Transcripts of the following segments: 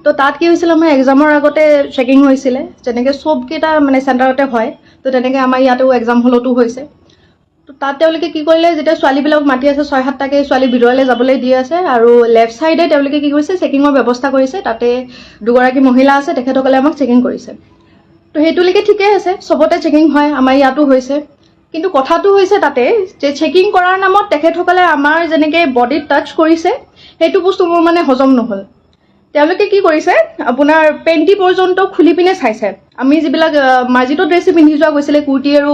তো তাত কি হৈছিল, আমাৰ এক্সামৰ আগতে চেকিং হৈছিলে, যেনেকৈ চবকেইটা মানে চেণ্টাৰতে হয়। তো তেনেকৈ আমাৰ ইয়াতেও এক্সাম হলতো হৈছে। তো তাত তেওঁলোকে কি কৰিলে, যেতিয়া ছোৱালীবিলাকক মাতি আছে 6-7টাকৈ ছোৱালী ভিতৰলৈ যাবলৈ দি আছে, আৰু লেফ্ট ছাইডে তেওঁলোকে কি কৰিছে, চেকিঙৰ ব্যৱস্থা কৰিছে। তাতে দুগৰাকী মহিলা আছে, তেখেতসকলে আমাক চেকিং কৰিছে। তো সেইটোলৈকে ঠিকেই আছে, চবতে চেকিং হয়, আমাৰ ইয়াতো হৈছে। কিন্তু কথাটো হৈছে তাতে যে চেকিং কৰাৰ নামত তেখেতসকলে আমাৰ যেনেকৈ বডিত টাচ কৰিছে, সেইটো বস্তু মোৰ মানে হজম নহ'ল। তেওঁলোকে কি কৰিছে, আপোনাৰ পেণ্টি পৰ্যন্ত খুলি পিনে চাইছে। আমি যিবিলাক মাৰ্জিত ড্ৰেছ পিন্ধি যোৱা গৈছিলে, কুৰ্তি আৰু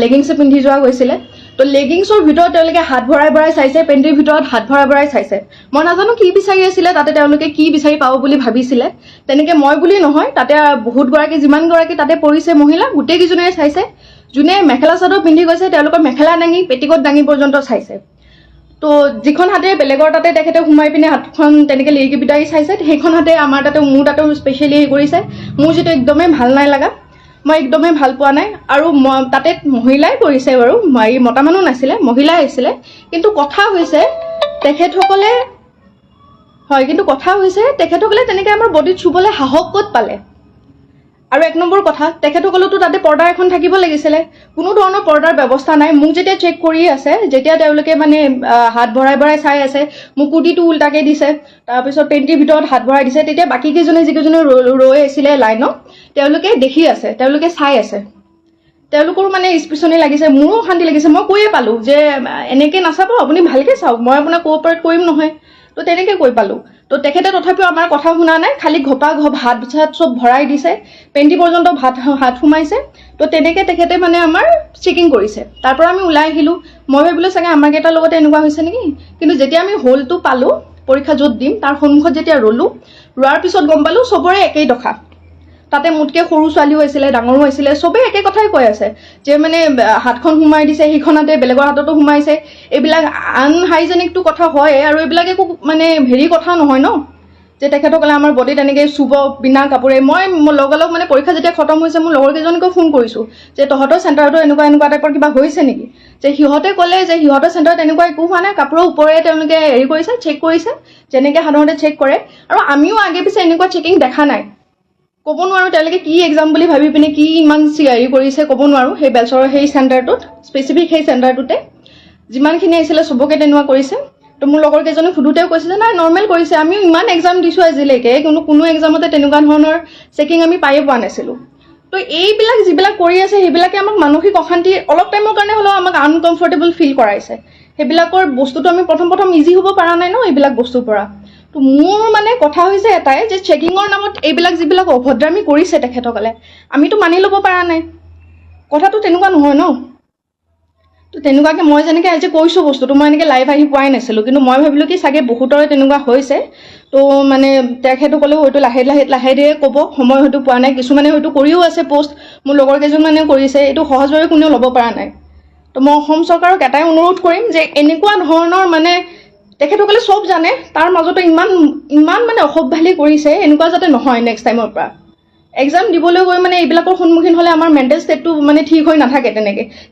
লেগিংছে পিন্ধি যোৱা গৈছিলে, তো লেগিংছৰ ভিতৰত তেওঁলোকে হাত ভৰাই ভৰাই চাইছে, পেণ্টিৰ ভিতৰত হাত ভৰাই ভৰাই চাইছে। মই নাজানো কি বিচাৰি আছিলে তাতে, তেওঁলোকে কি বিচাৰি পাব বুলি ভাবিছিলে। তেনেকৈ মই বুলি নহয়, তাতে বহুতগৰাকী, যিমানগৰাকী তাতে পৰিছে মহিলা, গোটেইকেইজনীয়ে চাইছে। যোনে মেখেলা চাদৰ পিন্ধি গৈছে তেওঁলোকৰ মেখেলা দাঙি পেটিকোট দাঙি পৰ্যন্ত চাইছে। তো যিখন হাতে বেলেগৰ তাতে তেখেতে সোমাই পিনে হাতখন তেনেকৈ লিৰিকি বিটাৰি চাইছে, সেইখন হাতে আমাৰ তাতে, মোৰ তাতেও স্পেচিয়েলি হেৰি কৰিছে। মোৰ যিটো একদমেই ভাল নাই লগা, মই একদমেই ভাল পোৱা নাই। আৰু তাতে মহিলাই কৰিছে বাৰু, মতা মানুহ নাছিলে, মহিলাই আহিছিলে। কিন্তু কথা হৈছে তেখেতসকলে তেনেকৈ আমাৰ বডিত চুবলৈ সাহস ক'ত পালে। আৰু এক নম্বৰ কথা, তেখেতসকলেতো তাতে পৰ্দা এখন থাকিব লাগিছিলে, কোনো ধৰণৰ পৰ্দাৰ ব্যৱস্থা নাই। মোক যেতিয়া চেক কৰি আছে, যেতিয়া তেওঁলোকে মানে হাত ভৰাই ভৰাই চাই আছে, মোক কুৰ্তিটো উল্টাকৈ দিছে, তাৰপিছত পেণ্টিৰ ভিতৰত হাত ভৰাই দিছে, তেতিয়া বাকীকেইজনে যিকেইজনে ৰৈ আছিলে লাইনত, তেওঁলোকে দেখি আছে, তেওঁলোকে চাই আছে। তেওঁলোকৰো মানে স্পিচনি লাগিছে, মোৰো অশান্তি লাগিছে। মই কৈয়ে পালোঁ যে এনেকৈ নাচাব, আপুনি ভালকৈ চাওক, মই আপোনাক কোঅপাৰেট কৰিম নহয়। তো তেনেকৈ কৈ পালোঁ। তো তেখেতে তথাপিও আমাৰ কথা শুনা নাই, খালি ঘপা হাত চাত চব ভৰাই দিছে, পেণ্টি পৰ্যন্ত হাত সোমাইছে। তো তেনেকৈ তেখেতে মানে আমাৰ চেকিং কৰিছে। তাৰ পৰা আমি ওলাই আহিলোঁ। মই ভাবিলোঁ চাগে আমাৰকেইটাৰ লগতে এনেকুৱা হৈছে নেকি। কিন্তু যেতিয়া আমি হলটো পালোঁ, পৰীক্ষা য'ত দিম তাৰ সন্মুখত যেতিয়া ৰোৱাৰ পিছত গম পালোঁ চবৰে একেই দশা। তাতে মোতকৈ সৰু ছোৱালীও আছিলে, ডাঙৰো আছিলে, চবেই একে কথাই কৈ আছে যে মানে হাতখন সোমাই দিছে, সেইখন হাতে বেলেগৰ হাততো সোমাইছে। এইবিলাক আনহাইজেনিকটো কথা হয়, আৰু এইবিলাক একো মানে হেৰি কথা নহয় ন, যে তেখেতসকলে আমাৰ বডিত এনেকৈ চুব বিনা কাপোৰে। মই লগালগ মানে পৰীক্ষা যেতিয়া খতম হৈছে, মোৰ লগৰ কেইজনীকো ফোন কৰিছোঁ যে তহঁতৰ চেণ্টাৰতো এনেকুৱা টাইপৰ কিবা হৈছে নেকি। যে সিহঁতে ক'লে যে সিহঁতৰ চেণ্টাৰত এনেকুৱা একো হোৱা নাই, কাপোৰৰ ওপৰে তেওঁলোকে হেৰি কৰিছে, চেক কৰিছে, যেনেকৈ সাধাৰণতে চেক কৰে। আৰু আমিও আগে পিছে এনেকুৱা চেকিং দেখা নাই। ক'ব নোৱাৰোঁ তেওঁলোকে কি এক্সাম বুলি ভাবি পিনে কি ইমান হেৰি কৰিছে, ক'ব নোৱাৰোঁ। সেই বেলচৰৰ সেই চেণ্টাৰটোত, স্পেচিফিক সেই চেণ্টাৰটোতে যিমানখিনি আহিছিলে চবকে তেনেকুৱা কৰিছে। তো মোৰ লগৰ কেইজনে সোধোতেও কৈছে যে নাই, নৰ্মেল কৰিছে, আমিও ইমান এক্সাম দিছোঁ আজিলৈকে, কিন্তু কোনো এক্সামতে তেনেকুৱা ধৰণৰ চেকিং আমি পায়ে পোৱা নাছিলোঁ। তো এইবিলাক যিবিলাক কৰি আছে, সেইবিলাকে আমাক মানসিক অশান্তি অলপ টাইমৰ কাৰণে হ'লেও আমাক আনকমফৰ্টেবল ফিল কৰাইছে। সেইবিলাকৰ বস্তুটো আমি প্ৰথম ইজি হ'ব পৰা নাই ন এইবিলাক বস্তুৰ পৰা। তো মোৰ মানে কথা হৈছে এটাই যে চেকিঙৰ নামত এইবিলাক যিবিলাক অভদ্ৰামি কৰিছে তেখেতসকলে, আমিতো মানি ল'ব পৰা নাই। কথাটো তেনেকুৱা নহয় ন। তো তেনেকুৱাকৈ মই যেনেকৈ আজি কৈছোঁ বস্তুটো, মই এনেকৈ লাইভ আহি পোৱাই নাছিলোঁ, কিন্তু মই ভাবিলোঁ কি চাগে বহুতৰে তেনেকুৱা হৈছে। তো মানে তেখেতসকলেও হয়তো লাহে ধীৰে ক'ব, সময় হয়তো পোৱা নাই। কিছুমানে হয়তো কৰিও আছে পোষ্ট, মোৰ লগৰ কেইজনমানেও কৰিছে, এইটো সহজভাৱে কোনেও ল'ব পৰা নাই। তো মই অসম চৰকাৰক এটাই অনুৰোধ কৰিম যে এনেকুৱা ধৰণৰ মানে তেখেতসকলে চব জানে, তাৰ মাজতে ইমান মানে অসভ্যালি কৰিছে, এনেকুৱা যাতে নহয় নেক্সট টাইমৰ পৰা। এক্সাম দিবলৈ গৈ মানে এইবিলাকৰ সন্মুখীন হ'লে আমাৰ মেণ্টেল ষ্টেটটো মানে ঠিক হৈ নাথাকে।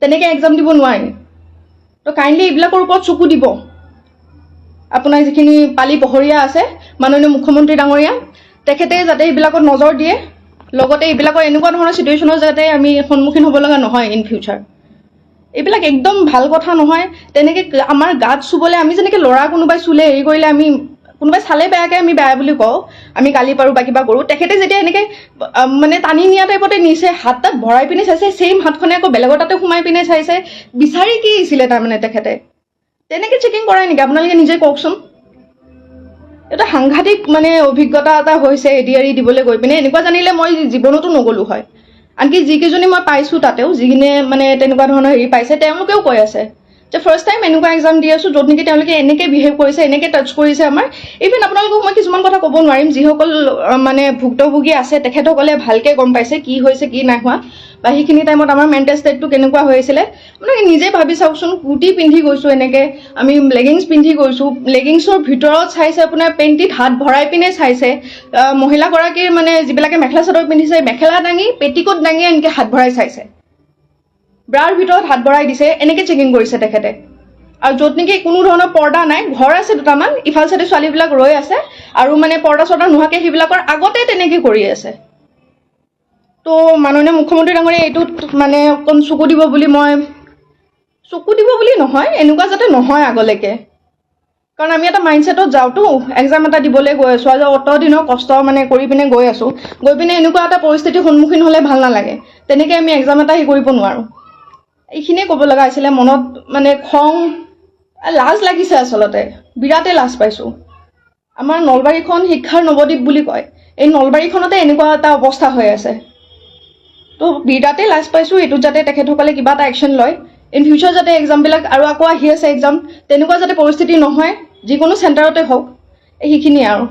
তেনেকৈ এক্সাম দিব নোৱাৰি। তো কাইণ্ডলি এইবিলাকৰ ওপৰত চকু দিব। আপোনাৰ যিখিনি পালি পহৰীয়া আছে, মাননীয় মুখ্যমন্ত্ৰী ডাঙৰীয়া, তেখেতে যাতে এইবিলাকত নজৰ দিয়ে, লগতে এইবিলাকৰ এনেকুৱা ধৰণৰ চিটুৱেশ্যনৰ যাতে আমি সন্মুখীন হ'ব লগা নহয় ইন ফিউচাৰ। এইবিলাক একদম ভাল কথা নহয়। তেনেকৈ আমাৰ গাত চুবলৈ, আমি যেনেকৈ ল'ৰা কোনোবাই চুলে হেৰি কৰিলে, আমি কোনোবাই চালে বেয়াকৈ আমি বেয়া বুলি কওঁ, আমি গালি পাৰোঁ বা কিবা কৰোঁ। তেখেতে যেতিয়া এনেকৈ মানে টানি নিয়া টাইপতে নিছে, হাত তাত ভৰাই পিনে চাইছে, ছেইম হাতখনে আকৌ বেলেগৰ তাতে সোমাই পিনে চাইছে, বিচাৰি কি আহিছিলে তাৰমানে তেখেতে। তেনেকৈ চেকিং কৰাই নেকি আপোনালোকে নিজে কওকচোন। এটা সাংঘাতিক মানে অভিজ্ঞতা এটা হৈছে এডিআৰি দিবলৈ গৈ পিনে। এনেকুৱা জানিলে মই জীৱনতো নগ'লোঁ হয়। আনকি যিকেইজনী মই পাইছোঁ তাতেও, যিখিনিয়ে মানে তেনেকুৱা ধৰণৰ হেৰি পাইছে, তেওঁলোকেও কৈ আছে যে ফাৰ্ষ্ট টাইম এনেকুৱা এক্সাম দি আছোঁ য'ত নেকি তেওঁলোকে এনেকৈ বিহেভ কৰিছে, এনেকৈ টাচ কৰিছে আমাৰ। ইভেন আপোনালোকক মই কিছুমান কথা ক'ব নোৱাৰিম, যিসকল মানে ভুক্তভোগী আছে তেখেতসকলে ভালকৈ গম পাইছে কি হৈছে কি নাই হোৱা, বা সেইখিনি টাইমত আমাৰ মেণ্টেল ষ্টেটটো কেনেকুৱা হৈ আছিলে। আপোনালোকে নিজে ভাবি চাওকচোন, কুৰ্তি পিন্ধি গৈছোঁ এনেকৈ, আমি লেগিংছ পিন্ধি গৈছোঁ, লেগিংছৰ ভিতৰত চাইছে আপোনাৰ পেণ্টিত হাত ভৰাই পিনে চাইছে, মহিলাগৰাকীৰ মানে যিবিলাকে মেখেলা চাদৰ পিন্ধিছে, মেখেলা দাঙি পেটিকোট দাঙি এনেকৈ হাত ভৰাই চাইছে, ব্ৰাৰ ভিতৰত হাত ভৰাই দিছে, এনেকৈ চেকিং কৰিছে তেখেতে। আৰু য'ত নেকি কোনো ধৰণৰ পৰ্দা নাই, ঘৰ আছে দুটামান, ইফাল চাইডে ছোৱালীবিলাক ৰৈ আছে আৰু মানে পৰ্দা চৰ্দা নোহোৱাকৈ সেইবিলাকৰ আগতে তেনেকৈ কৰি আছে। তো মাননীয় মুখ্যমন্ত্ৰী ডাঙৰীয়া এইটোত মানে অকণ চকু দিব বুলি নহয়, এনেকুৱা যাতে নহয় আগলৈকে। কাৰণ আমি এটা মাইণ্ডছেটত যাওঁতো, এক্সাম এটা দিবলৈ গৈ আছোঁ আৰু অত দিনৰ কষ্ট মানে কৰি পিনে গৈ আছোঁ, গৈ পিনে এনেকুৱা এটা পৰিস্থিতিৰ সন্মুখীন হ'লে ভাল নালাগে। তেনেকৈ আমি এক্সাম এটা কৰিব নোৱাৰোঁ। এইখিনিয়ে ক'ব লগা হৈছিলে। মনত মানে খং, লাজ লাগিছে, আচলতে বিৰাটেই লাজ পাইছোঁ। আমাৰ নলবাৰীখন শিক্ষাৰ নৱদ্বীপ বুলি কয়, এই নলবাৰীখনতে এনেকুৱা এটা অৱস্থা হৈ আছে। তো বিৰাটেই লাজ পাইছোঁ। এইটোত যাতে তেখেতসকলে কিবা এটা একশ্যন লয়, ইন ফিউচাৰ যাতে এক্সামবিলাক আৰু আকৌ আহি আছে এক্সাম, তেনেকুৱা যাতে পৰিস্থিতি নহয়, যিকোনো চেণ্টাৰতে হওক। সেইখিনিয়ে আৰু।